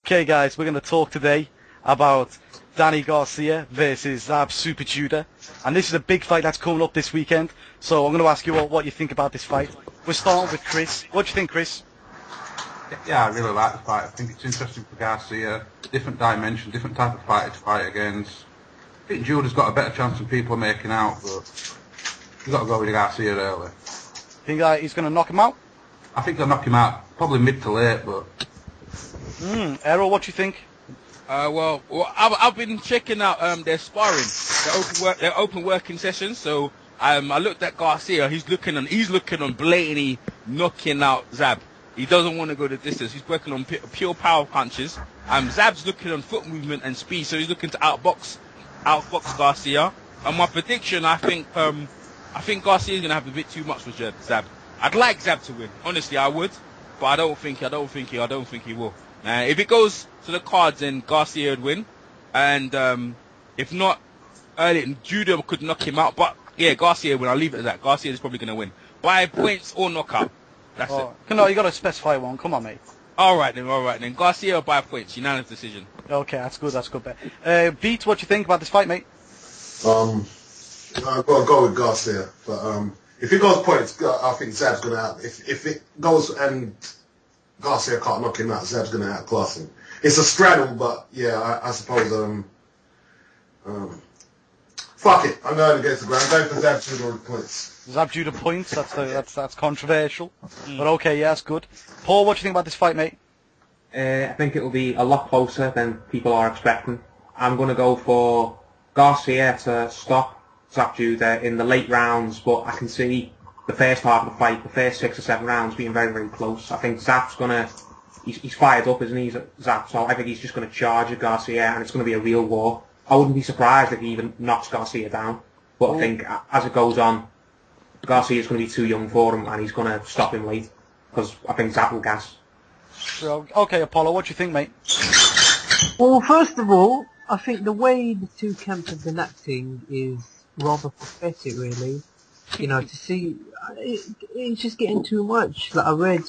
Okay, guys, we're going to talk today about Danny Garcia versus Zab Super Judah, and this is a big fight that's coming up this weekend. So I'm going to ask you all what you think about this fight. We're starting with Chris. What do you think, Chris? Yeah, I really like the fight. I think it's interesting for Garcia. Different dimension, different type of fighter to fight against. I think Judah's got a better chance than people are making out, but you've got to go with Garcia early. Think he's going to knock him out? I think they'll knock him out probably mid to late, but. Errol, what do you think? Well, I've been checking out their sparring, their open working sessions. So I looked at Garcia. He's looking on blatantly knocking out Zab. He doesn't want to go the distance. He's working on pure power punches. Zab's looking on foot movement and speed, so he's looking to outbox Garcia. And my prediction, I think Garcia's gonna have a bit too much with Zab. I'd like Zab to win, honestly, I would, but I don't think he will. If it goes to the cards, then Garcia would win, and if not, Judah could knock him out. But yeah, Garcia win. I'll leave it at that. Garcia is probably gonna win by points or knockout. That's it. No, you got to specify one. Come on, mate. All right then. Garcia by points, unanimous decision. Okay, that's good. Beat, what do you think about this fight, mate? I've got to go with Garcia, but if it goes points, I think Zab's gonna out. If it goes and Garcia can't knock him out, Zab's gonna outclass him. It's a straddle, but yeah, I suppose fuck it. I'm going against the ground. I'm going for Zab Judah points. Zab Judah points. That's controversial, but okay, yeah, that's good. Paul, what do you think about this fight, mate? I think it will be a lot closer than people are expecting. I'm going to go for Garcia to stop Zab Judah in the late rounds, but I can see the first half of the fight, the first 6 or 7 rounds, being very, very close. I think Zab's he's fired up, isn't he, Zab? So I think he's just going to charge at Garcia, and it's going to be a real war. I wouldn't be surprised if he even knocks Garcia down, but I think as it goes on, Garcia's going to be too young for him, and he's going to stop him late, because I think Zab will gas. Okay, Apollo, what do you think, mate? Well, first of all, I think the way the two camps have been acting is rather pathetic, really. You know, to see, it's just getting too much. Like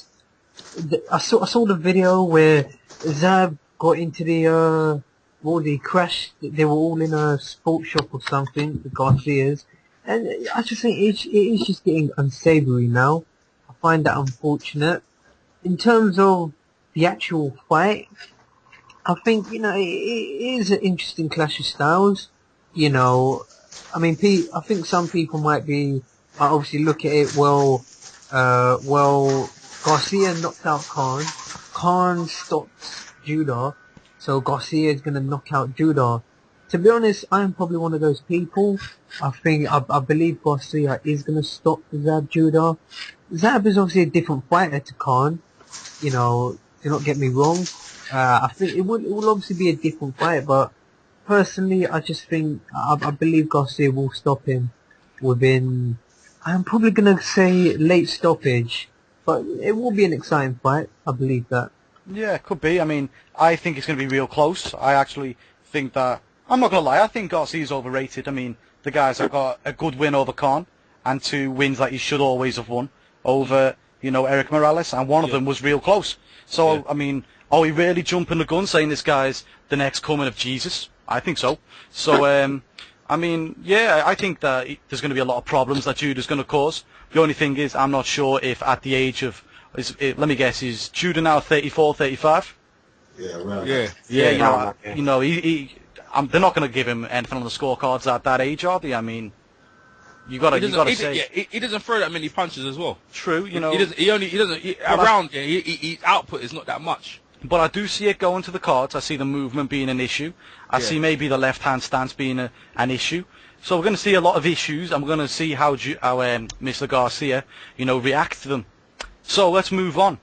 I saw the video where Zab got into he crashed. They were all in a sports shop or something, the Garcias, and I just think it is just getting unsavory now. I find that unfortunate. In terms of the actual fight, I think, you know, it is an interesting clash of styles. You know, I mean, I think some people might obviously look at it, well, Garcia knocked out Khan stopped Judah, so Garcia is going to knock out Judah. To be honest, I am probably one of those people. I believe Garcia is going to stop Zab Judah. Zab is obviously a different fighter to Khan. You know, do not get me wrong. I think it will obviously be a different fight, but personally, I just think, I believe Garcia will stop him within, I'm probably going to say late stoppage, but it will be an exciting fight. I believe that. Yeah, it could be. I mean, I think it's going to be real close. I actually think that, I'm not going to lie, I think Garcia's overrated. I mean, the guys have got a good win over Khan, and 2 wins that he should always have won over, you know, Eric Morales, and one of them was real close. So, I mean, are we really jumping the gun saying this guy's the next coming of Jesus? I think so. So, I mean, yeah, I think that there's going to be a lot of problems that Judah's going to cause. The only thing is, I'm not sure if at the age of, let me guess, is Judah now 34, 35? Yeah, right. Yeah, you know, they're not going to give him anything on the scorecards at that age, are they? I mean, you got to say he doesn't throw that many punches as well. True, you know. His output is not that much. But I do see it going to the cards. I see the movement being an issue. I see maybe the left-hand stance being an issue. So we're going to see a lot of issues, and we're going to see how Mr. Garcia, you know, reacts to them. So let's move on.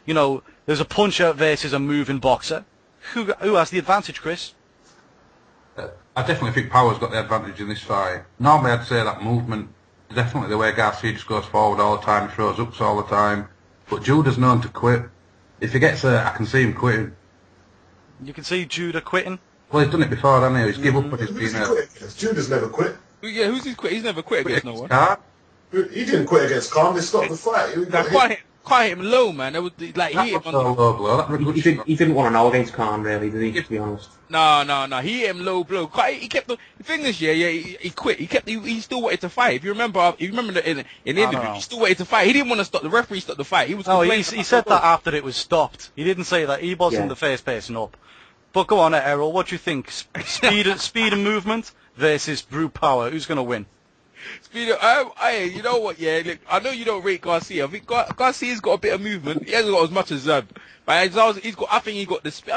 You know, there's a puncher versus a moving boxer. Who has the advantage, Chris? I definitely think power's got the advantage in this fight. Normally I'd say that movement, definitely the way Garcia just goes forward all the time, throws ups all the time. But Judah's known to quit. If he gets there, I can see him quitting. You can see Judah quitting? Well, he's done it before, hasn't he? He's given up when he's been Judah's never quit. Yeah, who's he quit? He's never quit against no one. He didn't quit against Khan. They stopped the fight. Khan hit him low, man. It was like That he hit was him a on. low blow. That was a good shot. He didn't want to know against Khan, really, did he? To be honest. No. He hit him low blow. He kept the thing is, he quit. He still wanted to fight. If you remember in the interview, he still wanted to fight. He didn't want to stop. The referee stopped the fight. He was. No, he said that after it was stopped. He didn't say that. He wasn't the first person up. But go on, Errol. What do you think? Speed and movement versus brute power. Who's going to win? Speed. You know what? Yeah, look, I know you don't rate Garcia. I think Garcia's got a bit of movement. He hasn't got as much as Zab. But I think he's got I think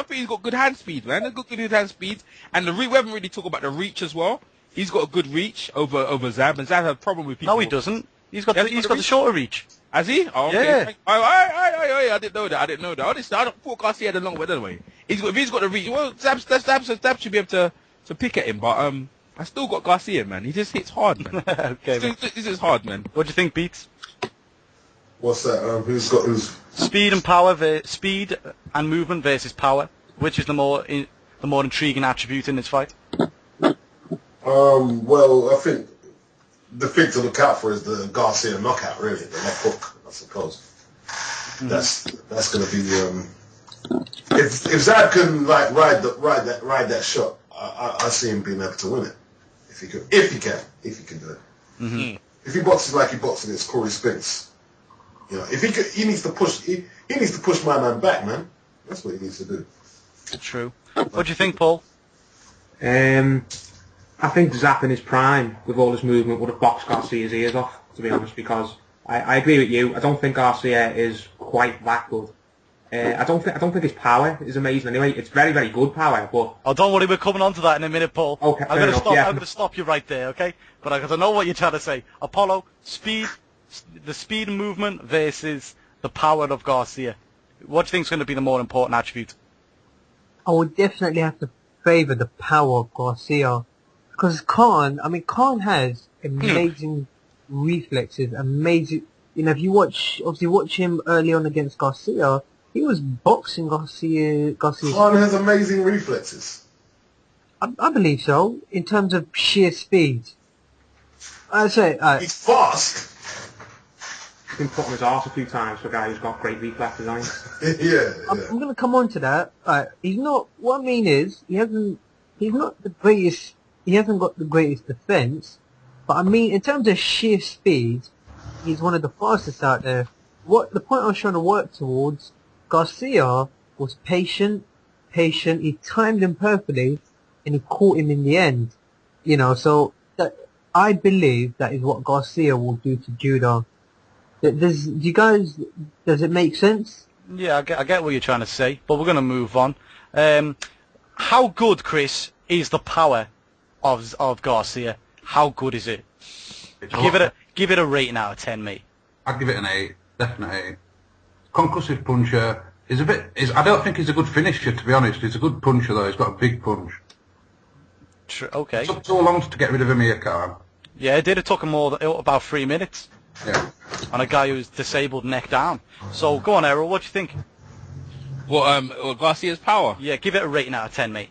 he's got good hand speed, man. He's got good hand speed, and we haven't really talked about the reach as well. He's got a good reach over Zab, and Zab has a problem with people. No, he doesn't. He's got the shorter reach. Has he? Oh, okay. Yeah. I didn't know that. Honestly, I thought Garcia had a long way anyway. If he's got the reach, well, Zab should be able to pick at him, but I still got Garcia, man. He just hits hard, man. Okay. This is hard, man. What do you think, Beats? What's that? Who's Speed and power, speed and movement versus power. Which is the more intriguing attribute in this fight? Well, I think the thing to look out for is the Garcia knockout, really, the left hook, I suppose. Mm-hmm. That's going to be if Zab can like ride that shot, I see him being able to win it if he can do it. Mm-hmm. If he boxes like he boxed against Corey Spinks, you know, if he needs to push, he needs to push my man back, man. That's what he needs to do. True. What do you think, Paul? I think Zap in his prime, with all his movement, would have boxed Garcia's ears off, to be honest, because I agree with you. I don't think Garcia is quite that good. I don't think his power is amazing anyway. It's very, very good power, but... Oh, don't worry, we're coming on to that in a minute, Paul. Okay, I'm going to stop you right there, okay? But I know what you're trying to say. Apollo, the speed and movement versus the power of Garcia. What do you think is going to be the more important attribute? I would definitely have to favour the power of Garcia. Because Khan has amazing reflexes, amazing... You know, if you watch him early on against Garcia, he was boxing Garcia. Khan has amazing reflexes. I believe so, in terms of sheer speed. I say... he's fast. He's been put on his arse a few times for a guy who's got great reflexes, hasn't he? Yeah. I'm going to come on to that. He's not... What I mean is, he's not the greatest... He hasn't got the greatest defense, but I mean, in terms of sheer speed, he's one of the fastest out there. The point I was trying to work towards, Garcia was patient, he timed him perfectly, and he caught him in the end. You know, so I believe that is what Garcia will do to Judah. Does it make sense? Yeah, I get what you're trying to say, but we're going to move on. How good, Chris, is the power of Garcia? How good is it? Give it a rating out of 10, mate. I'd give it an 8, definitely 8. Concussive puncher I don't think he's a good finisher, to be honest. He's a good puncher though. He's got a big punch. Okay. It took so long to get rid of him here, Khan. Yeah, it did. It took him about 3 minutes. Yeah. On a guy who's disabled neck down. So go on, Errol. What do you think? What Garcia's power? Yeah, give it a rating out of 10, mate.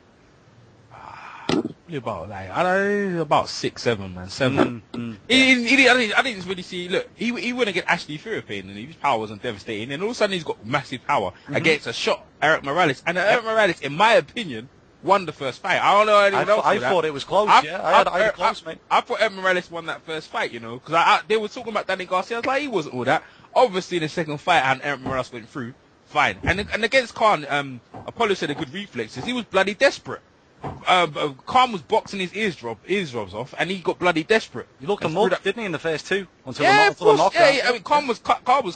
About 6, 7, man. 7. I didn't really see. Look, he went against Ashley Philippine, and his power wasn't devastating. And all of a sudden, he's got massive power against a shot Eric Morales. And Eric Morales, in my opinion, won the first fight. I don't know anyone else. I thought it was close. I had it close, mate. I thought Eric Morales won that first fight, you know, because they were talking about Danny Garcia. I was like, he wasn't all that. Obviously, in the second fight, and Eric Morales went through. Fine. And against Khan, Apollo said a good reflexes. He was bloody desperate. Khan was boxing his eardrums off, and he got bloody desperate. He looked him up, didn't he, in the first two? Until the knockout. Yeah, I mean, Khan was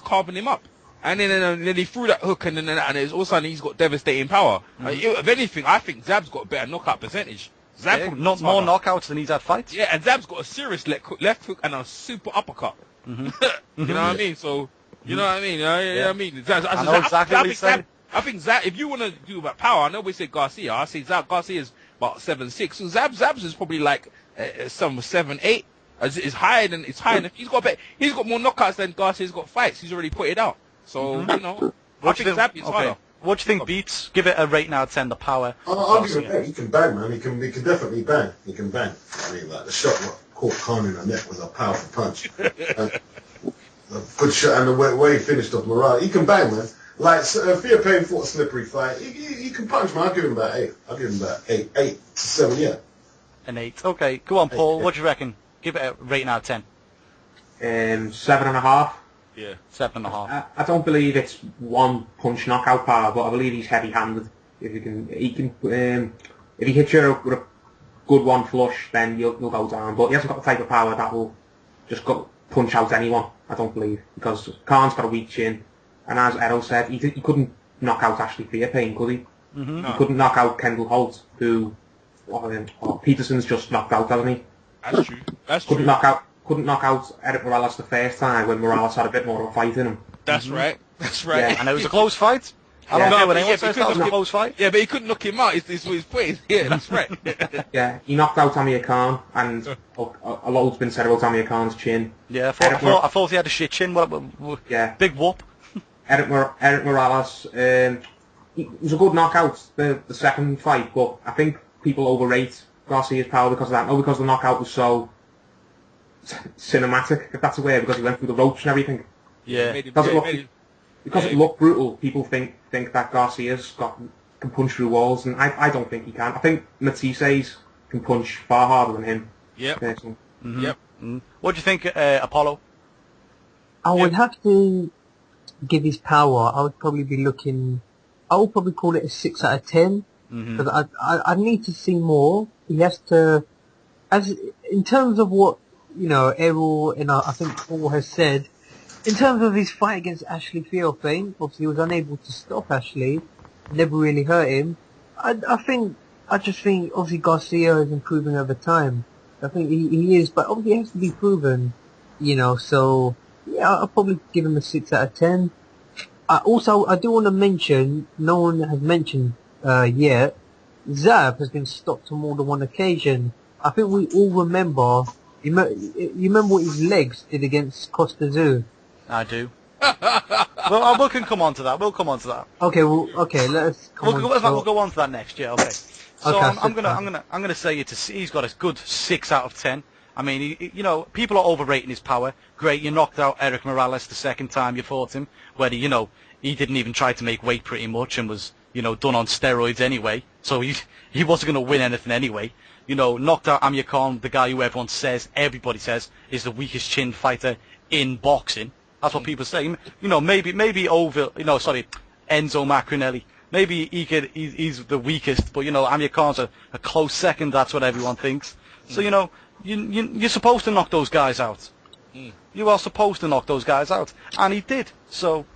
carving him up, and then he threw that hook, and it was all of a sudden he's got devastating power. If anything, I think Zab's got a better knockout percentage. Not more knockouts than he's had fights. Yeah, and Zab's got a serious left hook and a super uppercut. You know what I mean? So you know what I mean? I mean, I know exactly what he's saying. I think Zab, if you want to do about power, I know we say Garcia. I say Garcia's about 7'6". So Zab's is probably like some 7'8". It's higher than he's got more knockouts than Garcia's got fights. He's already put it out. So you know, I think Zab is harder. What do you think, Beats? Give it a rating out of 10. The power. I'll give it 8. He can bang, man. He can definitely bang. He can bang. I mean, like the shot what caught Khan in the neck was a powerful punch. a good shot, and the way he finished off Morales, he can bang, man. Like Fear Pain fought a slippery fight. He can punch, man. I'll give him about 8. I'll give him about 8 to 7. Yeah. An 8. Okay, go on, Paul. 8, What do you reckon? Give it a rating out of 10. 7.5. Yeah. 7.5. I don't believe it's one punch knockout power, but I believe he's heavy-handed. If if he hits you with a good one flush, then you'll go down. But he hasn't got the type of power that will just go punch out anyone. I don't believe, because Khan's got a weak chin, and as Errol said, he couldn't knock out Ashley Fearpain, could he? Mm-hmm. He couldn't knock out Kendall Holt, who Peterson's just knocked out, hasn't he? That's true. That's true. Couldn't knock out Eric Morales the first time when Morales had a bit more of a fight in him. That's right. That's right. Yeah. And it was a close fight. I don't Yeah. care what No, anyone yeah, says, because that was a of- close fight. Yeah, but he couldn't knock him out. Is what he's putting. Yeah, that's right. Yeah, he knocked out Amir Khan, and a lot's been said about Amir Khan's chin. Yeah, I thought he had a shit chin. Yeah. Big whoop. Eric Morales, it was a good knockout, the second fight, but I think people overrate Garcia's power because of that. No, because the knockout was so cinematic, if that's a word, because he went through the ropes and everything. Yeah. Because it looked brutal, people think that Garcia's can punch through walls, and I don't think he can. I think Matthyse's can punch far harder than him. Yep. Personally. Mm-hmm. Yep. Mm-hmm. What do you think, Apollo? I would have to give his power. I would probably be looking. I would probably call it a 6 out of 10. Mm-hmm. Because I need to see more. He has to, as in terms of what Errol and I think Paul has said. In terms of his fight against Ashley Fearpain, obviously he was unable to stop Ashley, never really hurt him. I just think obviously Garcia is improving over time. I think he is, but obviously he has to be proven, so yeah, I'll probably give him a 6 out of 10. I do want to mention, no one has mentioned yet, Zab has been stopped on more than one occasion. I think we all remember, you remember what his legs did against Costa Zoo? I do. Well, we can come on to that. We'll come on to that. Okay, let's come on. We'll go on to that next. Yeah, okay. So Okay, I'm gonna say he's got a good 6 out of 10. I mean, people are overrating his power. Great, you knocked out Eric Morales the second time you fought him, where he didn't even try to make weight pretty much and was done on steroids anyway. So he wasn't gonna win anything anyway. Knocked out Amir Khan, the guy who everybody says is the weakest chin fighter in boxing. That's what people say. Maybe Enzo Macronelli. Maybe he's the weakest, but Amir Khan's a close second. That's what everyone thinks. So you're supposed to knock those guys out. You are supposed to knock those guys out, and he did. So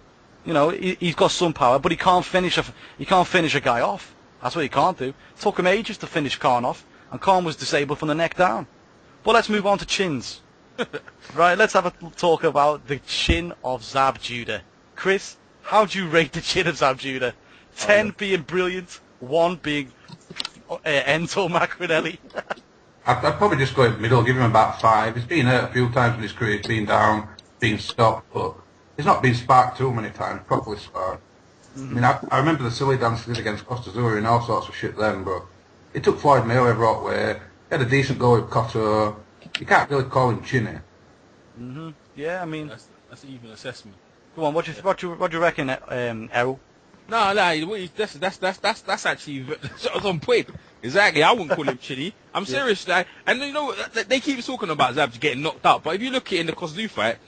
he's got some power, but he can't finish a guy off. That's what he can't do. It took him ages to finish Khan off, and Khan was disabled from the neck down. But let's move on to chins. Right, let's have a talk about the chin of Zab Judah. Chris, how do you rate the chin of Zab Judah? 10 being brilliant, 1 being Enzo Macronelli. I'd probably just go in the middle, give him about 5. He's been hurt a few times in his career, he's been down, been stopped, but he's not been sparked too many times, properly sparked. I mean, I remember the silly dance he did against Costa Zuri and all sorts of shit then, but he took Floyd Mayweather out where he had a decent go with Cotto. You can't really call him chinny. Yeah, I mean, That's an even assessment. go on. What do you reckon, Errol? No, that's actually that's on point. Exactly, I wouldn't call him chinny. I'm serious, and they keep talking about Zab getting knocked out, but if you look at it in the Kozu fight,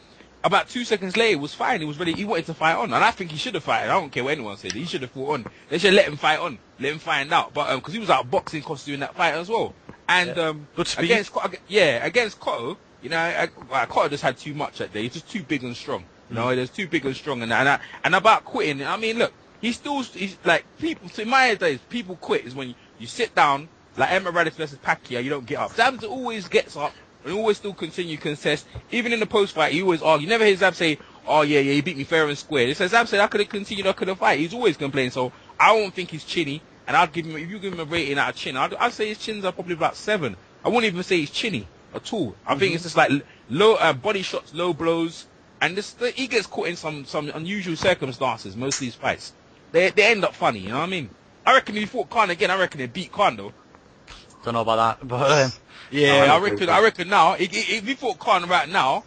about 2 seconds later, it was fine. He was ready. He wanted to fight on, and I think he should have fought. I don't care what anyone said. He should have fought on. They should let him fight on, let him find out. But because he was out boxing Kozu in that fight as well, and Good speed. against Cotto, Cotto just had too much that day. He's just too big and strong. He was too big and strong, and about quitting. I mean, look. He's like people. So in my days, people quit is when you sit down, like Emma Radis versus Pacquiao, you don't get up. Zab always gets up and always still continue contest. Even in the post fight, he always argue. You never hear Zab say, "Oh yeah, he beat me fair and square." It says Zab said, "I could have continued, I could have fight." He's always complaining. So I won't think he's chinny, and I'd give him. If you give him a rating out of chin, I'd say his chins are probably about 7. I wouldn't even say he's chinny at all. I think it's just like low body shots, low blows, and he gets caught in some unusual circumstances. Most of these fights. They end up funny, you know what I mean? I reckon if he fought Khan again, I reckon he'd beat Khan though. Don't know about that, but I reckon now, if he fought Khan right now,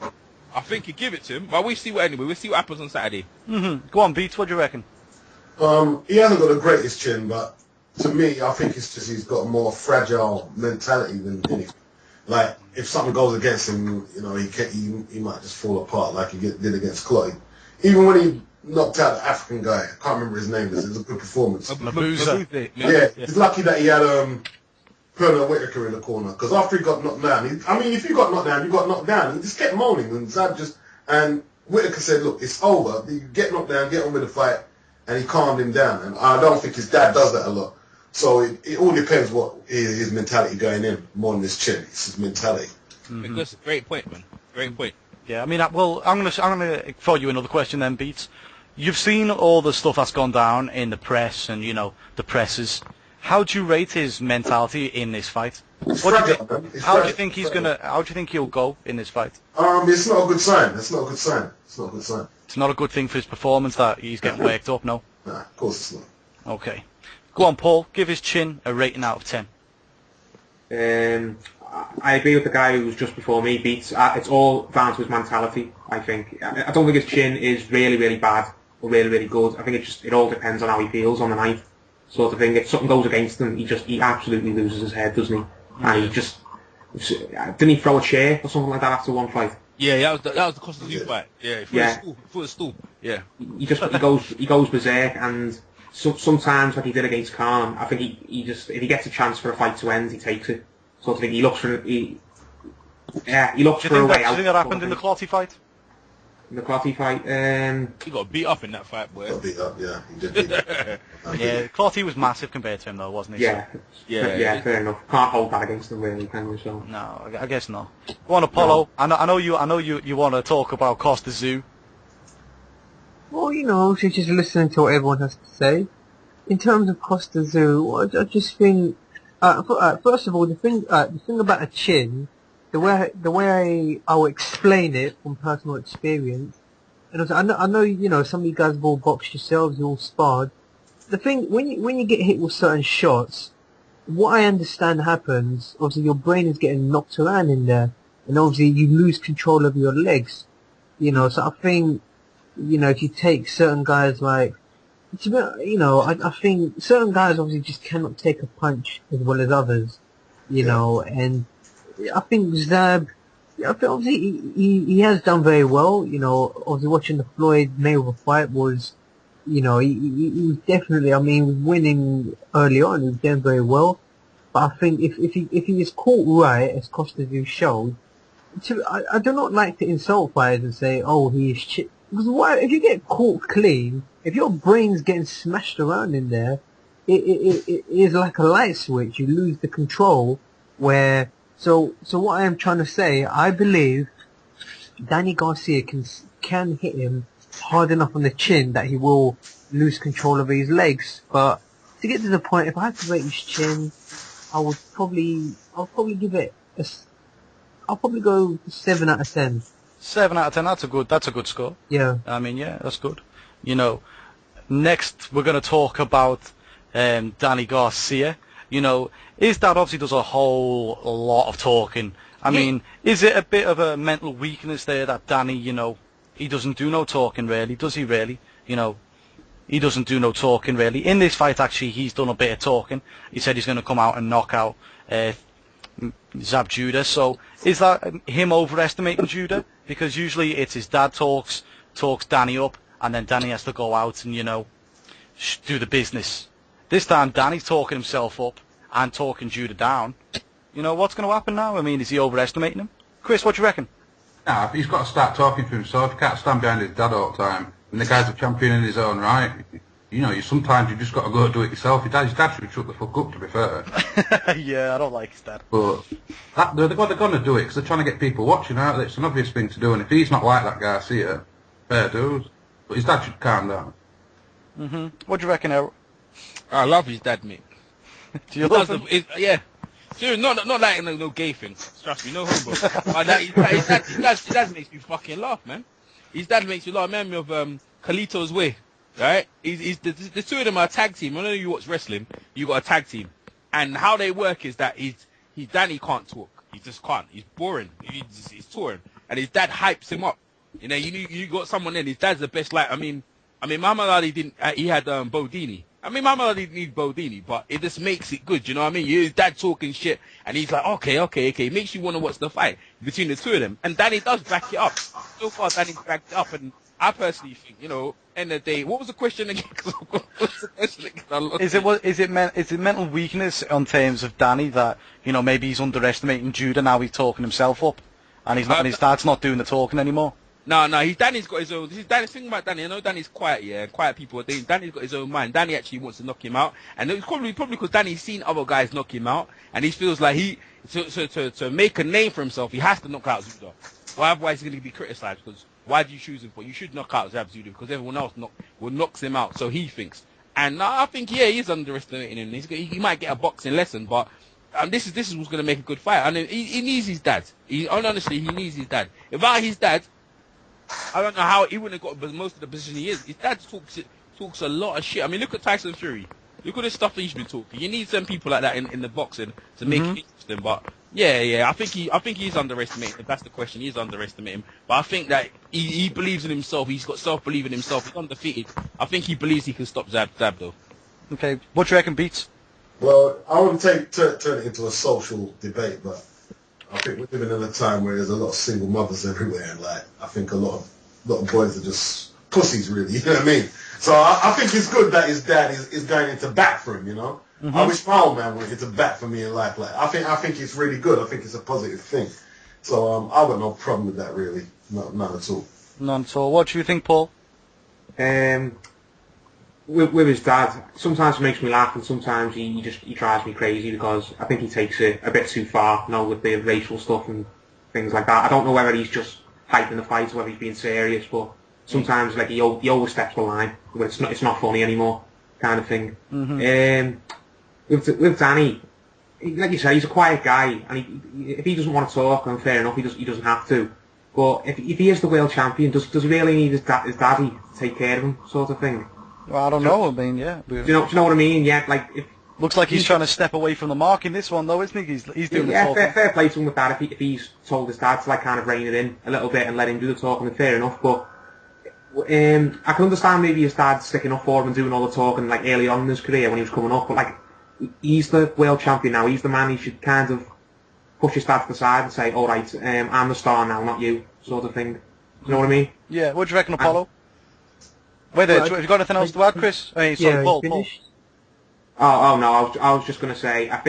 I think you give it to him, but we'll see what happens on Saturday. Go on, Beats. What do you reckon? He hasn't got the greatest chin, but to me, I think it's just he's got a more fragile mentality than anything. Like, if something goes against him, you know, he might just fall apart like he did against Clotty. Even when he knocked out the African guy, I can't remember his name, it was a good performance. Mabuza. Yeah, he's lucky that he had Pernell Whitaker in the corner, because after he got knocked down, if you got knocked down, you got knocked down. He just kept moaning, and Whitaker said, look, it's over, you get knocked down, get on with the fight, and he calmed him down. And I don't think his dad does that a lot. So it all depends what his mentality going in, more than his chin. It's his mentality. Because great point, man. Great point. Yeah, I mean, well, I'm gonna throw you another question then, Beats. You've seen all the stuff that's gone down in the press and, you know, the presses. How do you rate his mentality in this fight? How do you think he'll go in this fight? It's not a good sign. It's not a good sign. It's not a good thing for his performance that he's getting worked up, no? Nah, of course it's not. Okay. Go on, Paul. Give his chin a rating out of 10. I agree with the guy who was just before me, Beats. It's all down to his mentality, I think. I don't think his chin is really, really bad or really, really good. I think it all depends on how he feels on the night, sort of thing. If something goes against him, he absolutely loses his head, doesn't he? And he just... Didn't he throw a chair or something like that after one fight? Yeah, that was the Costa Zoo fight. Yeah, for the stool. Yeah. He goes berserk, and sometimes, like he did against Khan, I think he just, if he gets a chance for a fight to end, he takes it. Sort of thing. He looks for a way out. Do you think that happened in the Clotty fight? In the Clotty fight, he got beat up in that fight, boy. Got beat up, yeah. He did beat up. Yeah, Clotty was massive compared to him, though, wasn't he? Yeah, fair enough. Can't hold that against him, really, can you? So. No, I guess not. Go on, Apollo. No. I know you want to talk about Costa Zoo. Well, you know, just listening to what everyone has to say. In terms of Costa Zoo, I just think, first of all, the thing about a chin, the way I will explain it from personal experience, and also, I know, you know, some of you guys have all boxed yourselves, you all sparred. The thing, when you get hit with certain shots, what I understand happens, obviously your brain is getting knocked around in there, and obviously you lose control of your legs, you know, so I think, you know, if you take certain guys like, you know, I think certain guys obviously just cannot take a punch as well as others, you know, and I think Zab, I think obviously he has done very well, you know, obviously watching the Floyd Mayweather fight was, you know, he was definitely, I mean, he was winning early on, he was doing very well, but I think if he is caught right, as Costa showed, I do not like to insult fighters and say, oh, he is shit. Because if you get caught clean, if your brain's getting smashed around in there, it is like a light switch. You lose the control. So what I am trying to say, I believe Danny Garcia can hit him hard enough on the chin that he will lose control of his legs. But to get to the point, if I had to rate his chin, I'll probably give it I'll probably go 7 out of 10. 7 out of 10. That's a good score. Yeah. I mean, yeah, that's good. You know, next we're going to talk about Danny Garcia. You know, his dad obviously does a whole lot of talking. I mean, is it a bit of a mental weakness there that Danny, you know, he doesn't do no talking really? Does he really? You know, he doesn't do no talking really. In this fight, actually, he's done a bit of talking. He said he's going to come out and knock out Zab Judah. So is that him overestimating Judah? Because usually it's his dad talks Danny up, and then Danny has to go out and, you know, do the business. This time Danny's talking himself up and talking Judah down. You know, what's going to happen now? I mean, is he overestimating him? Chris, what do you reckon? Nah, he's got to start talking for himself. He can't stand behind his dad all the time. And the guy's a champion in his own right. You know, sometimes you just got to go do it yourself. His dad should be shut the fuck up, to be fair. Yeah, I don't like his dad. But they're going to do it because they're trying to get people watching out. It's an obvious thing to do. And if he's not like that Garcia, fair dues. But his dad should calm down. What do you reckon, Errol? I love his dad, mate. Do you love him? Yeah. Seriously, not like no gay thing. Trust me, no homo. His dad makes me fucking laugh, man. His dad makes me laugh. I remember of Carlito's Way, right? The two of them are a tag team. I know you watch wrestling. You got a tag team, and how they work is that Danny can't talk. He just can't. He's boring. He's touring, and his dad hypes him up. You know, you got someone in. His dad's the best. Like, I mean, Muhammad Ali didn't. He had Bodini. I mean, Muhammad Ali didn't need Bodini, but it just makes it good. You know what I mean? His dad talking shit, and he's like, okay. It makes you want to watch the fight between the two of them. And Danny does back it up. So far, Danny's backed it up, and I personally think, you know, end of the day, what was the question again? Is it mental weakness on terms of Danny that, you know, maybe he's underestimating Judah, now he's talking himself up, and he's not, and his dad's not doing the talking anymore? No, Danny's got his own. This is Danny's thing about Danny. I know Danny's quiet, yeah, quiet people. Danny's got his own mind. Danny actually wants to knock him out, and it's probably because Danny's seen other guys knock him out, and he feels like to make a name for himself, he has to knock out Judah. Well, otherwise he's going to be criticised, because why do you choose him for? You should knock out Judah because everyone else knocks him out. So he thinks, and I think he's underestimating him. He might get a boxing lesson, but. This is what's going to make a good fight. And he needs his dad. Honestly, he needs his dad. Without his dad, I don't know how he wouldn't have got most of the position he is. His dad talks a lot of shit. I mean, look at Tyson Fury. Look at the stuff that he's been talking. You need some people like that in the boxing to make it interesting. But yeah, I think he's underestimated. If that's the question, he's underestimating. But I think that he believes in himself. He's got self-belief in himself. He's undefeated. I think he believes he can stop Zab though. Okay, what do you reckon, Beats? Well, I wouldn't turn it into a social debate, but I think we're living in a time where there's a lot of single mothers everywhere, and like I think a lot of boys are just pussies, really. You know what I mean? So I think it's good that his dad is going into bat for him. You know, I wish my old man went into bat for me in life. Like I think it's really good. I think it's a positive thing. So I got no problem with that, really. None at all. None at all. What do you think, Paul? With his dad, sometimes it makes me laugh, and sometimes he drives me crazy, because I think he takes it a bit too far, you know, with the racial stuff and things like that. I don't know whether he's just hyping the fight or whether he's being serious, but sometimes like he oversteps the line where it's not funny anymore, kind of thing. With Danny, like you say, he's a quiet guy, and if he doesn't want to talk, then fair enough, he doesn't have to. But if he is the world champion, does he really need his daddy to take care of him, sort of thing? Well, I don't know. I mean, yeah. Do you know what I mean? Yeah, like looks like he's trying to step away from the mark in this one, though, isn't he? He's doing the talking. Fair play to him with that. If he's told his dad to like kind of rein it in a little bit and let him do the talking, then fair enough. But I can understand maybe his dad sticking up for him and doing all the talking like early on in his career when he was coming up. But like he's the world champion now. He's the man. He should kind of push his dad to the side and say, "All right, I'm the star now, not you," sort of thing. You know what I mean? Yeah. What do you reckon, Apollo? Wait there, have you got anything else to add, Chris? Sorry, Paul. Oh no, I was just going to say, I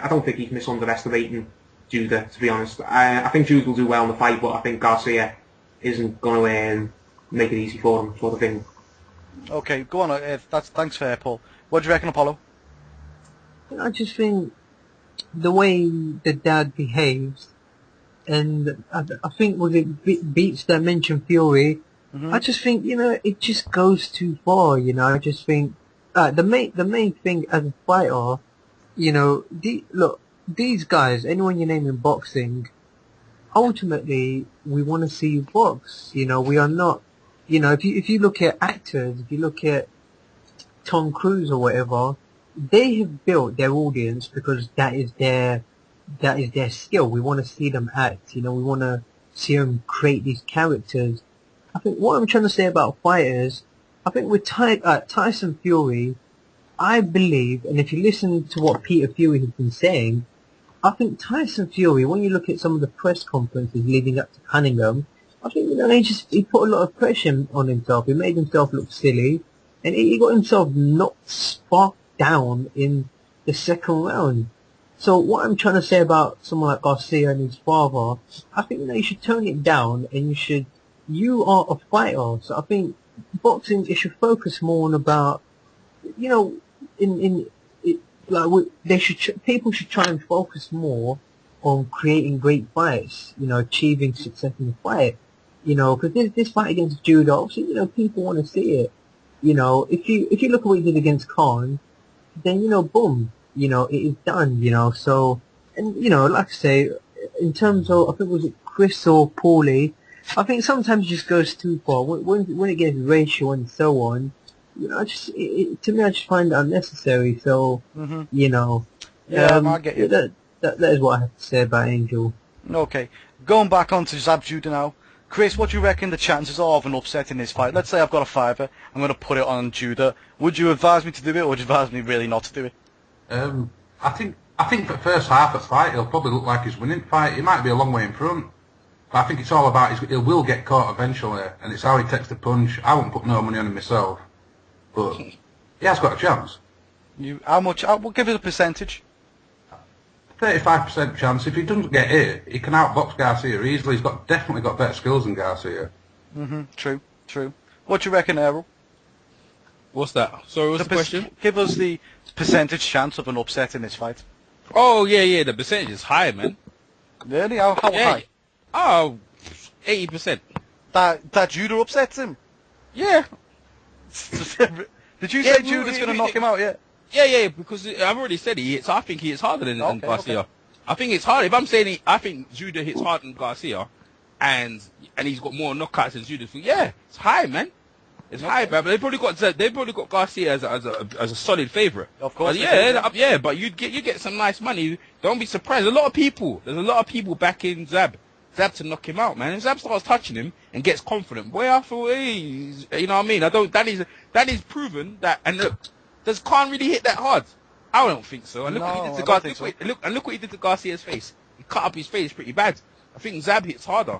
don't think he's misunderestimating Judah, to be honest. I think Judah will do well in the fight, but I think Garcia isn't going to make it easy for him, sort of thing. Okay, go on. Thanks fair, Paul. What do you reckon, Apollo? I just think the way the dad behaves, and I think with it Beats that mentioned Fury, I just think, you know, it just goes too far, you know. I just think the main thing as a fighter, you know, look, these guys, anyone you name in boxing, ultimately we want to see you box. You know, we are not, you know, if you look at actors, if you look at Tom Cruise or whatever, they have built their audience because that is their skill. We want to see them act, you know, we want to see them create these characters. I think what I'm trying to say about fighters, I think with Tyson Fury, I believe, and if you listen to what Peter Fury has been saying, I think Tyson Fury, when you look at some of the press conferences leading up to Cunningham, I think, you know, he put a lot of pressure on himself. He made himself look silly, and he got himself knocked, sparked down in the second round. So what I'm trying to say about someone like Garcia and his father, I think, you know, you should tone it down, and you are a fighter, so I think boxing, it should focus more on about, you know, people should try and focus more on creating great fights, you know, achieving success in the fight, you know, because this fight against Judah, obviously, you know, people want to see it, you know. If you look at what he did against Khan, then, you know, boom, you know, it is done, you know. So, and you know, like I say, in terms of, I think was it Chris or Paulie, I think sometimes it just goes too far. When it gets racial and so on, you know, to me, I just find it unnecessary. So, you know, I get you. That is what I have to say about Angel. Okay, going back on to Zab Judah now. Chris, what do you reckon the chances are of an upset in this fight? Let's say I've got a fiver, I'm going to put it on Judah. Would you advise me to do it, or would you advise me really not to do it? I think for the first half of the fight, he'll probably look like he's winning the fight. He might be a long way in front. But I think it's all about, he will get caught eventually, and it's how he takes the punch. I won't put no money on him myself, but he has got a chance. How much? We'll give it a percentage. 35% chance. If he doesn't get hit, he can outbox Garcia easily. He's definitely got better skills than Garcia. True. What do you reckon, Errol? What's that? Sorry, what's the question? Give us the percentage chance of an upset in this fight. Oh, yeah, the percentage is high, man. Really? How high? Oh, 80%. That Judah upsets him? Yeah. Did you say Judah's going to knock him out, yeah? Yeah, because I've already said I think he hits harder than Garcia. Okay. I think it's hard. If I'm saying I think Judah hits harder than Garcia, and he's got more knockouts than Judah. Yeah, it's high, man. It's high, man. But they probably got Garcia as a solid favorite. Of course. But But you get some nice money. Don't be surprised. There's a lot of people backing Zab to knock him out, man. If Zab starts touching him and gets confident, boy, I feel, you know what I mean? That is proven that. And look, does Khan really hit that hard? I don't think so. And look what he did to Garcia. Look what he did to Garcia's face. He cut up his face pretty bad. I think Zab hits harder.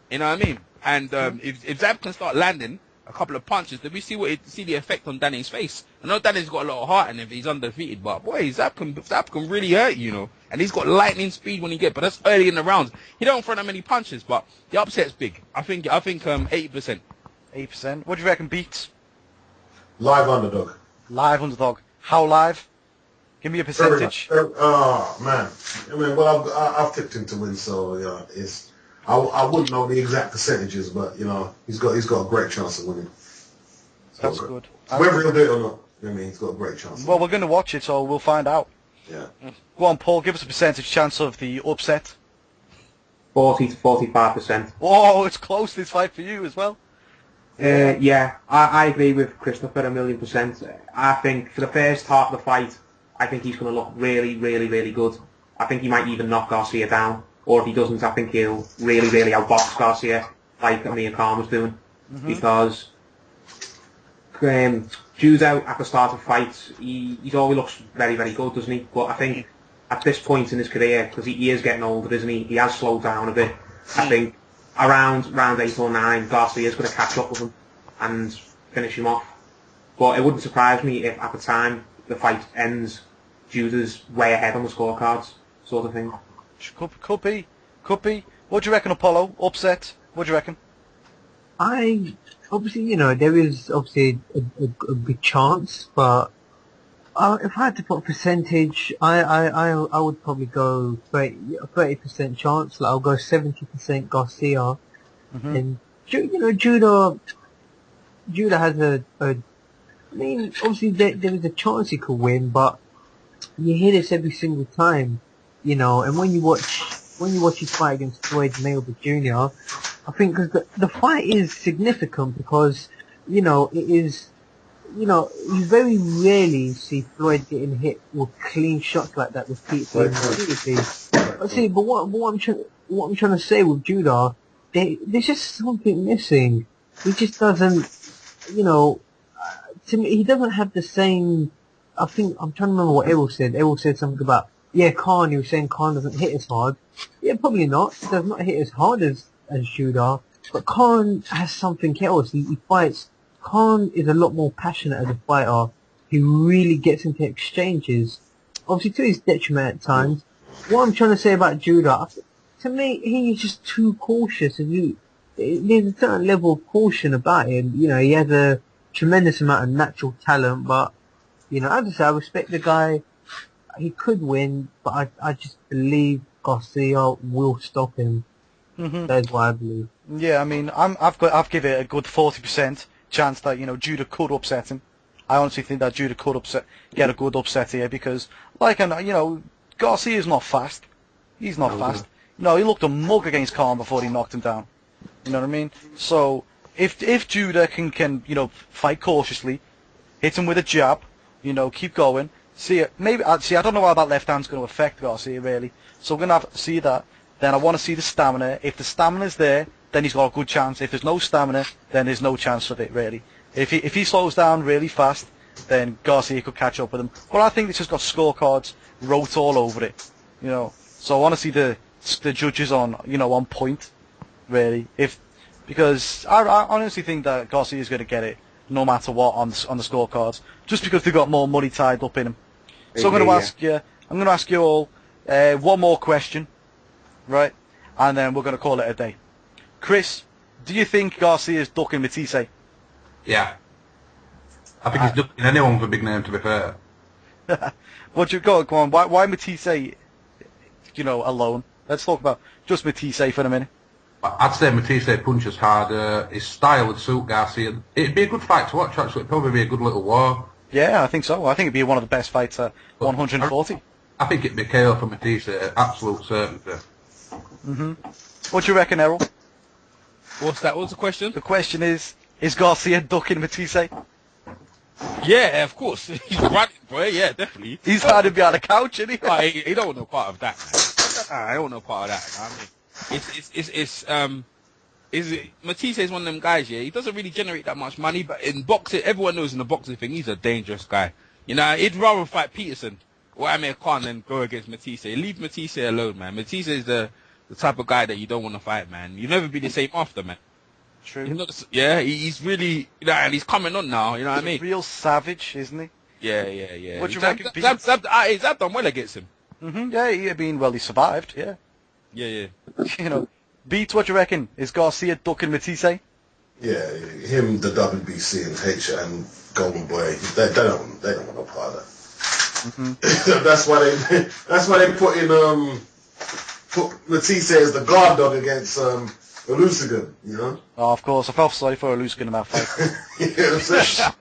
You know what I mean? And if Zab can start landing a couple of punches, then we see the effect on Danny's face. I know Danny's got a lot of heart in him. He's undefeated, but boy, Zab can really hurt you, know. And he's got lightning speed when he gets. But that's early in the rounds. He don't throw that many punches, but the upset's big. I think 80%. 80%. What do you reckon, Beats? Live underdog. Live underdog. How live? Give me a percentage. Oh man, I mean, well, I've tipped him to win, so I wouldn't know the exact percentages, but he's got a great chance of winning. That's good. Whether he'll do it or not, I mean, he's got a great chance. Well, we're going to watch it, so we'll find out. Yeah. Go on, Paul. Give us a percentage chance of the upset. 40 to 45%. Whoa, it's close this fight for you as well. Yeah, I agree with Christopher 1,000,000%. I think for the first half of the fight, I think he's going to look really, really, really good. I think he might even knock Garcia down. Or if he doesn't, I think he'll really, really outbox Garcia like Amir Khan was doing. Because Judah, at the start of fights, he always looks very, very good, doesn't he? But I think at this point in his career, because he is getting older, isn't he? He has slowed down a bit. I think around round 8 or 9, Garcia is going to catch up with him and finish him off. But it wouldn't surprise me if at the time the fight ends, Judah's way ahead on the scorecards, sort of thing. Could be. What do you reckon, Apollo? Upset? What do you reckon? Obviously, there is obviously a good chance, but if I had to put a percentage, I would probably go 30% chance. Like I'll go 70% Garcia, and Judah has I mean, obviously there is a chance he could win, but you hear this every single time, and when you watch his fight against Floyd Mayweather Jr., I think because the fight is significant because, it is, you very rarely see Floyd getting hit with clean shots like that repeatedly. But what I'm trying to say with Judah, there's just something missing. He just doesn't, to me, he doesn't have the same. I think I'm trying to remember what Errol said. Errol said something about Khan. He was saying Khan doesn't hit as hard. Yeah, probably not. He does not hit as hard as Judah. But Khan has something else. He fights. Khan is a lot more passionate as a fighter. He really gets into exchanges, obviously to his detriment at times. What I'm trying to say about Judah, to me, he's just too cautious. There's a certain level of caution about him. He has a tremendous amount of natural talent, but as I say, I respect the guy. He could win, but I just believe Garcia will stop him. That's what I believe. Yeah, I mean, I've given it a good 40% chance that Judah could upset him. I honestly think that Judah could get a good upset here because, Garcia's not fast. He's not fast. He looked a mug against Khan before he knocked him down. You know what I mean? So if Judah can fight cautiously, hit him with a jab, keep going. I don't know how that left hand's going to affect Garcia really. So we're going to have to see that. Then I want to see the stamina. If the stamina's there, then he's got a good chance. If there's no stamina, then there's no chance of it, really. If he slows down really fast, then Garcia could catch up with him. But I think this has got scorecards wrote all over it, you know. So I want to see the judges on, you know, on point, really. Because I honestly think that Garcia is going to get it no matter what on the scorecards, just because they've got more money tied up in him. So I'm going to ask you all one more question, right? And then we're going to call it a day. Chris, do you think Garcia is ducking Matthyse? Yeah. I think he's ducking anyone with a big name, to be fair. What you go on? Why Matthyse? You know, alone. Let's talk about just Matthyse for a minute. I'd say Matthyse punches harder. His style would suit Garcia. It'd be a good fight to watch, actually. It'd probably be a good little war. Yeah, I think so. I think it'd be one of the best fights at 140. I think it'd be KO for Matthyse, absolute certainty. What do you reckon, Errol? What's that? What's the question? The question is Garcia ducking Matthyse? Yeah, of course. He's running, bro. Yeah, definitely. He's hiding behind the couch, isn't he? Oh, he don't want no part of that, man. I don't want no part of that. You know what I mean, Matthyse is one of them guys. Yeah, he doesn't really generate that much money, but in boxing, everyone knows in the boxing thing, he's a dangerous guy. You know, he'd rather fight Peterson or Amir Khan than go against Matthyse. Leave Matthyse alone, man. Matthyse is the type of guy that you don't want to fight, man. You'll never be the same after, man. True. He's really, you know, and he's coming on now. You know what I mean? Real savage, isn't he? Yeah. What do you reckon? Zab done well against him. Yeah, he survived. Yeah. Yeah. You know, Beats, what do you reckon? Is Garcia ducking Matthyse? Yeah, him, the WBC and H and Golden Boy, they don't want no part of that. That's why they put Matthyse as the guard dog against Elusigan, you know? Oh, of course. I felt sorry for Elusigan in that fight. You know what I'm saying?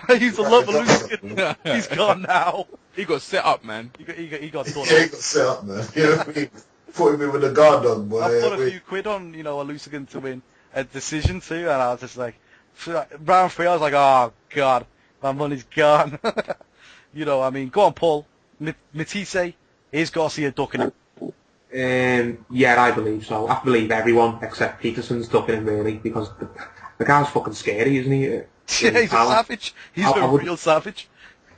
I used to love Elusigan. He's gone now. He got set up, man. He got done. Yeah, he got set up, man. You know what I mean? Put him in with the guard dog, boy. I put a few quid on, you know, Elusigan to win a decision too, and I was just like, round 3, I was like, oh god, my money's gone. You know, I mean, go on, Paul. Matthyse, is Garcia ducking him? Yeah, I believe so. I believe everyone except Peterson's ducking him, really, because the guy's fucking scary, isn't he? Yeah, he's a savage. He's a real savage.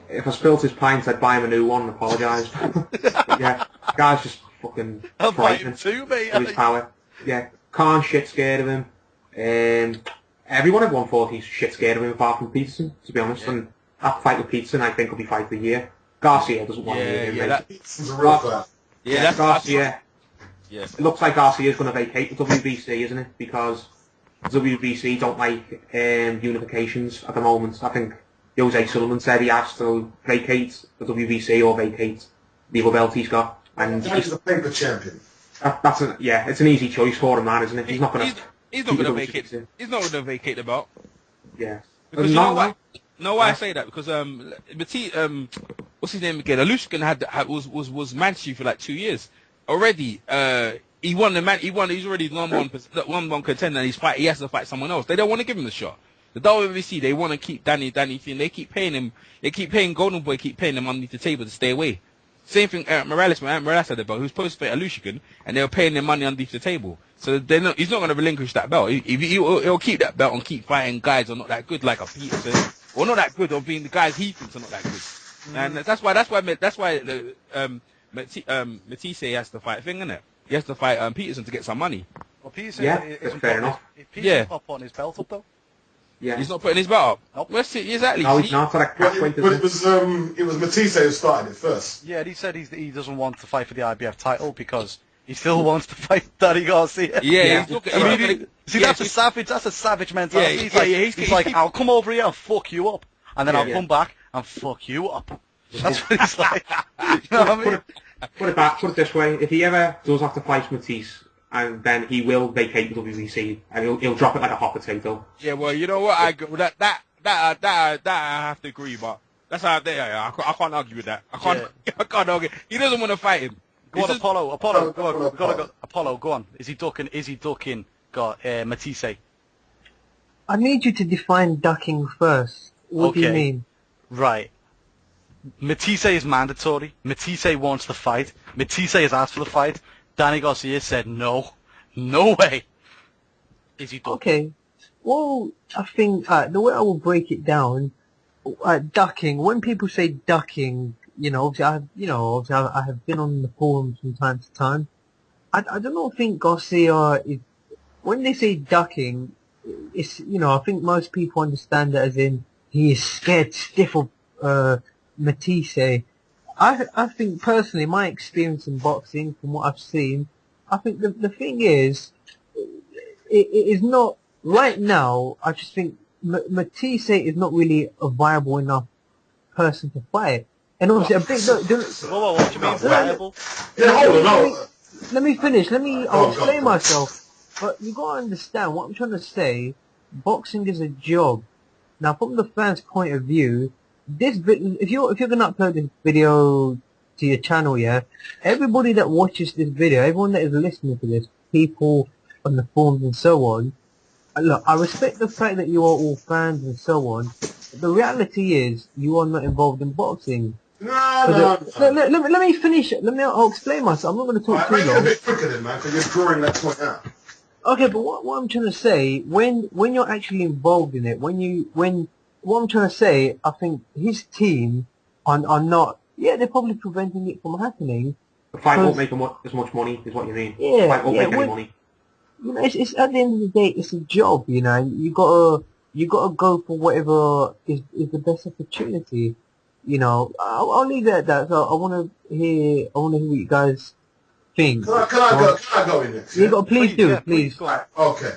If I spilt his pint, I'd buy him a new one and apologise. Yeah, the guy's just fucking I'll buy frightening him too, mate. with his power. Yeah, Khan shit scared of him. Everyone at 140 is shit scared of him apart from Peterson, to be honest. And that fight with Peterson, I think, will be fight of the year. Garcia doesn't want to hear him. He's a real fight. Yeah, Garcia. Yeah. It looks like Garcia's going to vacate the WBC, isn't it? Because the WBC don't like unifications at the moment. I think Jose Sullivan said he has to vacate the WBC or vacate the other belt he's got. And he's the paper champion. It's an easy choice for him, that, isn't it? He's not going to. He's not going to vacate. He's not going to vacate the belt. Yeah. Because you know why? No, why I say that? Because what's his name again? Alushkin was Manchu for like 2 years already. He won the man. He's already number one contender. And he has to fight someone else. They don't want to give him the shot. The WBC, they want to keep Danny Finn. They keep paying him. They keep paying Golden Boy. Keep paying him underneath the table to stay away. Same thing. Morales had the belt. He was supposed to fight Alushikin, and they were paying him money underneath the table. So he's not going to relinquish that belt. He'll keep that belt and keep fighting guys who are not that good, like a Peterson, or not that good, or being the guys he thinks are not that good. And that's why Matthyse has to fight thing, isn't it? He has to fight Peterson to get some money. Well, Peterson isn't fair enough. Peterson's not putting his belt up though. Yeah. He's not putting his belt up. Nope. Well, exactly. No, he's not. But it was Matthyse who started it first. Yeah, he said he doesn't want to fight for the IBF title because he still wants to fight Danny Garcia. Yeah. That's a savage. That's a savage mentality. He's like, I'll come over here and fuck you up, and then I'll come back and fuck you up. That's what he's like. You know what I mean? Put it this way: if he ever does have to fight Matthyse, and then he will vacate the WBC, and he'll drop it like a hot potato. Yeah, well, you know what? That I have to agree, but that's how I can't argue with that. I can't argue. He doesn't want to fight him. Go on, Apollo. Go on. Apollo, go on. Is he ducking? Matthyse? I need you to define ducking first. What do you mean? Right. Matthyse is mandatory. Matthyse wants the fight. Matthyse has asked for the fight. Danny Garcia said no. No way. Is he done? Okay. Well, I think the way I will break it down, ducking. When people say ducking, obviously I have been on the forums from time to time. I do not think Garcia is. When they say ducking, it's I think most people understand that as in he is scared stiff of Matthyse. I think personally, my experience in boxing, from what I've seen, I think the thing is, it is not right now. I just think Matthyse is not really a viable enough person to fight. And obviously, a big Whoa, what do you mean viable? Yeah, hold on. let me finish. I'll explain go. myself. But you gotta understand what I'm trying to say. Boxing is a job. Now, from the fans' point of view, if you're gonna upload this video to your channel, yeah, everybody that watches this video, everyone that is listening to this, people on the forums and so on, look, I respect the fact that you are all fans and so on. But the reality is, you are not involved in boxing. No. Let me finish. I'll explain myself. I'm not going to talk too Make it a long. bit quicker then, man, because you're drawing that point out. Okay, but what I'm trying to say, when you're actually involved in it, what I'm trying to say, I think his team are not. Yeah, they're probably preventing it from happening. The fight won't make as much money, is what you mean. Yeah, The fight won't make any money. It's at the end of the day, it's a job. You gotta go for whatever is the best opportunity. I'll leave it at that. So I want to hear what you guys think. Can I go in next? You got, please do. Go on. Okay.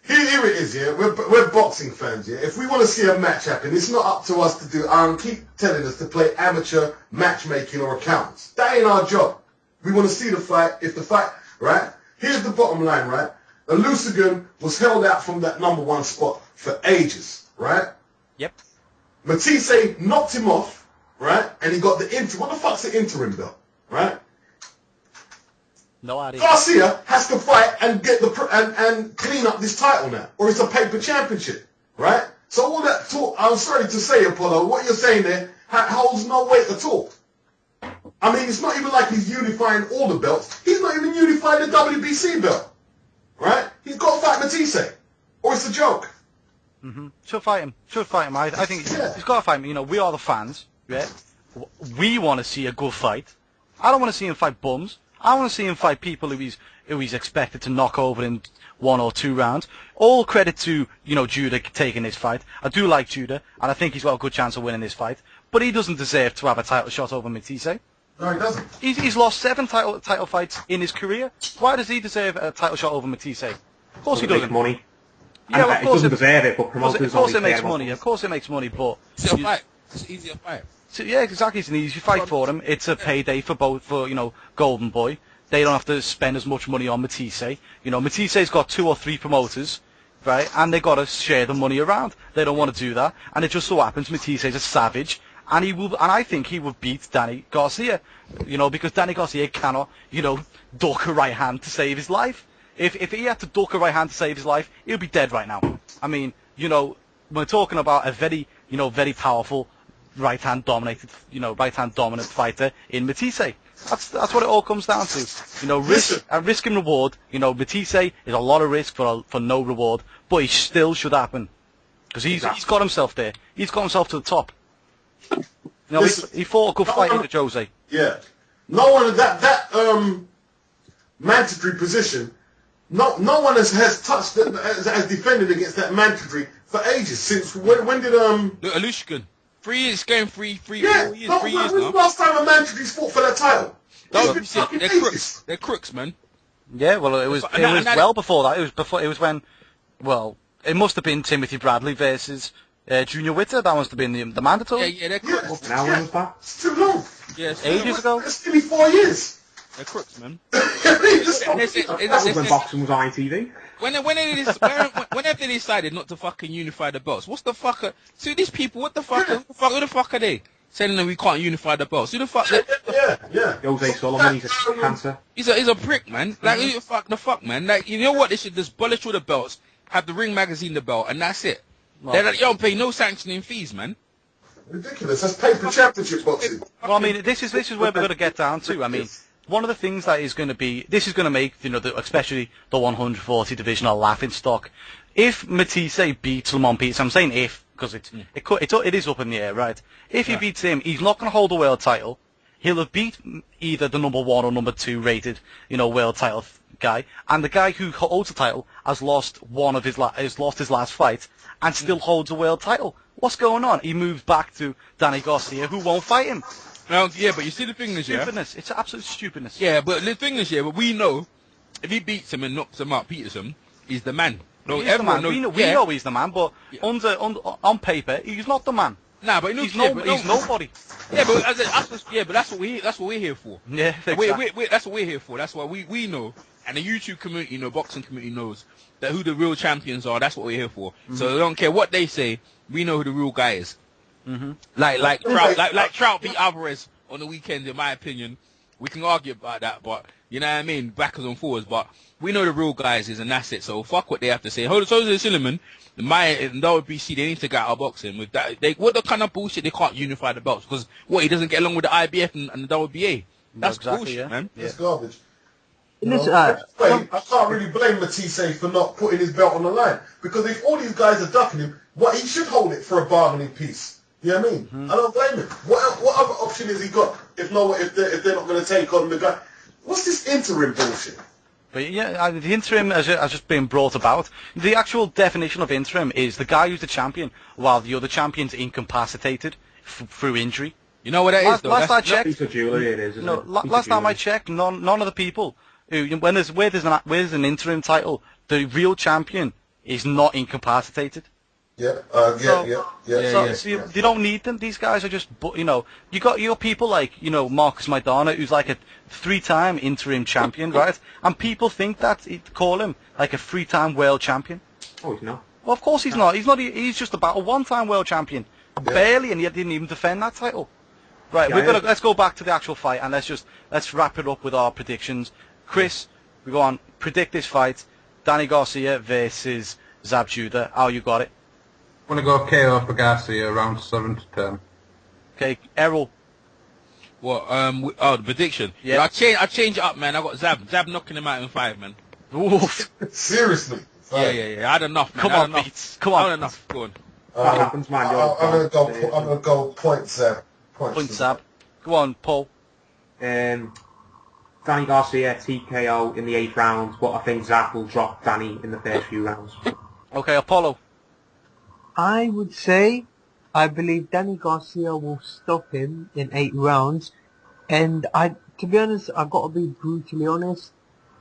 Here it is, yeah. We're boxing fans, yeah. If we want to see a match happen, it's not up to us to do. Keep telling us to play amateur matchmaking or accountants. That ain't our job. We want to see the fight. If the fight, right? Here's the bottom line, right? Elusigan was held out from that #1 spot for ages, right? Yep. Matthyse knocked him off, right? And he got the interim. What the fuck's the interim belt, right? No idea. Garcia has to fight and get and clean up this title now, or it's a paper championship, right? So all that talk, I'm sorry to say, Apollo, what you're saying there holds no weight at all. I mean, it's not even like he's unifying all the belts. He's not even unifying the WBC belt, right? He's got to fight Matthyse, or it's a joke. Should fight him. I think he's got to fight him. We are the fans, yeah? We want to see a good fight. I don't want to see him fight bums. I want to see him fight people who he's expected to knock over in 1 or 2 rounds. All credit to, Judah taking this fight. I do like Judah, and I think he's got a good chance of winning this fight. But he doesn't deserve to have a title shot over Matthyse. No, he doesn't. He's lost 7 title fights in his career. Why does he deserve a title shot over Matthyse? Of course he doesn't. Make money. Yeah, It doesn't deserve it, but promoters of course it only makes care money. about Of course it makes money, but It's a fight. It's an easier fight. so, yeah, exactly. It's an easy fight for them. It's a payday for Golden Boy. They don't have to spend as much money on Matthyse. Matthyse's got 2 or 3 promoters, right? And they got to share the money around. They don't want to do that. And it just so happens Matthyse's a savage, and I think he will beat Danny Garcia. Because Danny Garcia cannot, duck a right hand to save his life. If he had to duck a right hand to save his life, he'll be dead right now. I mean, we're talking about a very, very powerful right hand dominant fighter in Matthyse. That's what it all comes down to. Risk and reward. Matthyse is a lot of risk for no reward, but it still should happen because he's got himself there. He's got himself to the top. He fought a good fight into Jose. Yeah. No one that mandatory position. No one has touched it, has defended against that mandatory for ages. Since when did Look, Alushkin. 3 years, going 4 years when now. was the last time a mandatory's fought for that title? They're crooks. They're crooks, man. Yeah, well, it was well before that. It was when, it must have been Timothy Bradley versus Junior Witter. That must have been the mandatory. Yeah, they're crooks. Now when was that? It's too long. Yeah, Ages ago. It's nearly 4 years. they're crooks, man. That was when boxing was on ITV. Whenever they decided not to fucking unify the belts, what's the fuck? See these people, who the fuck are they? Saying that we can't unify the belts. Who the fuck? Yeah. Jose Solomon, he's a cancer. He's a prick, man. Like who the fuck, man? Like you know what? They should just abolish all the belts, have the Ring magazine the belt, and that's it. They're like, you don't pay no sanctioning fees, man. Ridiculous. That's paper championship boxing. Well, I mean, this is where we're going to get down to. I mean, one of the things that is going to be, this is going to make, especially the 140 division a laughing stock. If Matthyse beats Lamont Peters, I'm saying if, because it is up in the air, right? If he beats him, he's not going to hold the world title. He'll have beat either the number 1 or number 2 rated, world title guy, and the guy who holds the title has lost his last fight and still holds the world title. What's going on? He moves back to Danny Garcia, who won't fight him. Now, yeah, but you see the thing is, Stupidness. It's absolute stupidness. Yeah, but the thing is, but we know if he beats him and knocks him out, Peterson, he's the man. No, He's the man. knows, We know he's the man, but on paper, he's not the man. Nah, but he's nobody. Yeah, but that's what we're here for. Yeah, exactly. That's what we're here for. That's why we know, and the YouTube community, boxing community knows that who the real champions are. That's what we're here for. Mm-hmm. So I don't care what they say. We know who the real guy is. Mm-hmm. Like Trout beat Alvarez on the weekend, in my opinion. We can argue about that, but you know what I mean, backwards and forwards. But we know the real guys is, and that's it. So fuck what they have to say. Jose Silliman, in WBC, they need to get out of boxing with that. What the kind of bullshit? They can't unify the belts because he doesn't get along with the IBF and the WBA. That's bullshit, man. That's garbage. Listen, I can't really blame Matthyse for not putting his belt on the line, because if all these guys are ducking him, he should hold it for a bargaining piece. You know what I mean? Mm-hmm. I don't blame him. What other option has he got if they're not going to take on the guy? What's this interim bullshit? But yeah, the interim has just been brought about. The actual definition of interim is the guy who's the champion while the other champion's incapacitated through injury. You know what that is, though? Last I checked, last time I checked, none of the people who, where there's an interim title, the real champion is not incapacitated. Yeah, So you don't need them. These guys are just, you got people like, Marcus Maidana, who's like a 3-time interim champion, right? And people think that call him like a 3-time world champion. Oh, he's not. Well, of course he's not. He's just about a 1-time world champion, barely, and yet didn't even defend that title. Right, let's go back to the actual fight and let's wrap it up with our predictions. Chris, we go on. Predict this fight: Danny Garcia versus Zab Judah. How you got it? I'm going to go KO for Garcia, around 7 to 10. Okay, Errol. What? The prediction. Yeah. I change it up, man. I got Zab knocking him out in 5, man. Oof. Seriously. Yeah. I had enough, man. Come on, Beats. Come on. I had enough. Go on. That happens, man. I'm gonna go point Zab. Point Zab. Go on, Paul. Danny Garcia TKO in the 8th round, but I think Zab will drop Danny in the first few rounds. Okay, Apollo. I would say I believe Danny Garcia will stop him in 8 rounds, and to be honest, I've got to be brutally honest,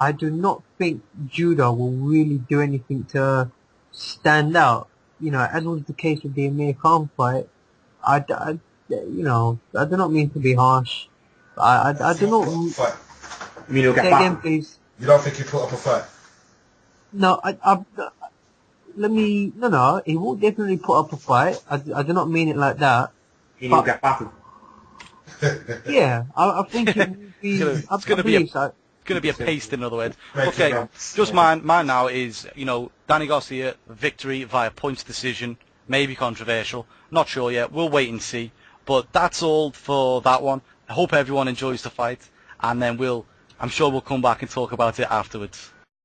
I do not think Judah will really do anything to stand out. As was the case with the Amir Khan fight, I do not mean to be harsh. I do not. Fight. You mean he'll get Say back? again, please. You don't think he put up a fight? No, No, he will definitely put up a fight. I do not mean it like that. He'll get battered. Yeah, I think it will be. It's going to be a paste, in other words. Okay, just mine now is, Danny Garcia, victory via points decision, maybe controversial, not sure yet, we'll wait and see. But that's all for that one. I hope everyone enjoys the fight, and then I'm sure we'll come back and talk about it afterwards.